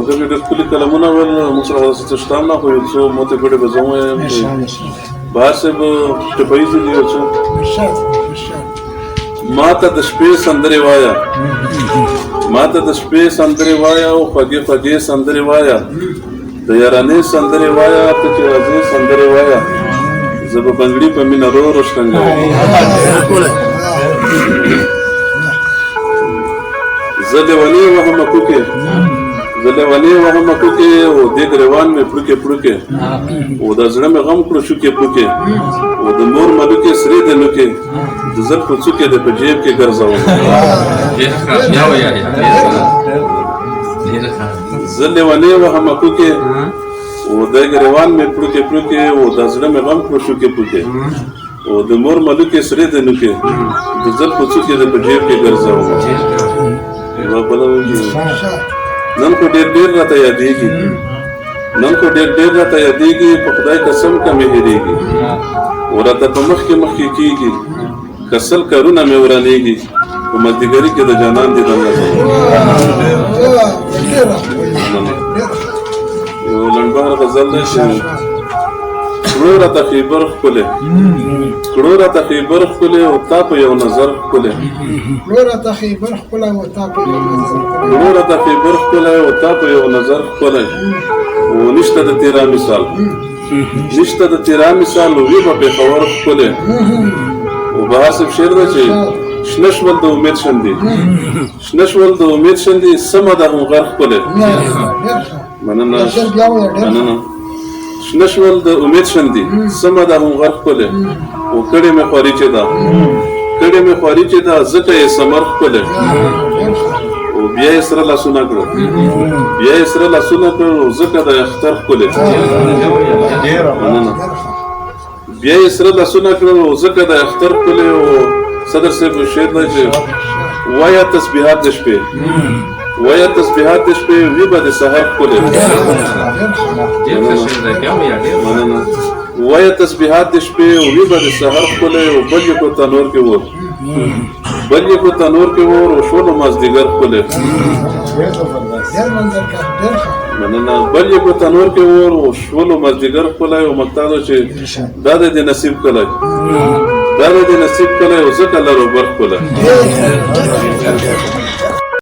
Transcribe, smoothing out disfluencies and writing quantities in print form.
دغه د خپل کلمونه ول مسره ستشتام نه خو یو څو مته کړي به زمو باسه به ټپایز دی یو څو ماته د شپې سندري وایا ماته د شپې سندري وایا او خوږې خوږې سندري وایا د یارانې سندري وایا ته چې راځي سندري وایا زه به بنګړي په مینه رو روشتنګم زه لیونی وهم کوکې زه لیونی وهم کوکې او دې ګریوان مې پړکې پړکې او د زړه مې غم کړو شوکې پړکې او د مور ملکې سرې د نوکې د زر په څوکې د په جیب کې ګرځوم زه لیونی وهم کوکې او د ګریوان مې پړکې پړکې او د زړه مې غم کړو شوکې پړکې او د مور ملکې سرې د نوکې د زر په څوکې د په جیب کې ګرځوم نن کو ډېر راته یادېږي نن کو ډېر راته یادېږي په خدای قسم که مې هېرېږي ورته په مخکې کېږي که سل کارونه مې ورانېږي په مازدیګري کې د جانان دې دم یو لنډبهر غزل دی چې کړو راته خیبر ښکلی کړو راته خیبر ښکلی او تا په یو نظر ښکلی کړو راته خیبر ښکلی او تا په یو نظر کړو راته خیبر ښکلی او تا په یو نظر ښکلی او نشته د تیرا مثال نشته د تیرا مثال وي به پېښور ښکلی او بهاسب شعر ده چې شنه شول د امید شندې شنه شول د امید شندې سمه ده هم غر ښکلی مننه مننه شنه شول د امید شندې سمه ده هم غر ښکلی او کړې مې خواري چې ده کړې مې خواري چې ده ځکه یې ثمر ښکلی او بیا یې سره لاسونه کړل بیا یې سره لاسونه کړل او ځکه د اختر ښکلی مننه بیا یې سره لاسونه کړل او ځکه د اختر ښکلی او صدر صاحب شعر دی چې وایه تسبیحات د شپې وایه تسبیحات د شپې وي به د سحر ښکلی مننه وایه تسبیحات د شپې وي به د سحر ښکلی او بل یې په تنور کې اور بل یې په تنور کې اور او شولو مازدیګر ښکلی مننه بل یې په تنور کې اور او شولو مازدیګر ښکلی او مقتاد چې دا د دې نصیب کلی دا د دې نصیب کلی او ځکه لر او بر ښکلی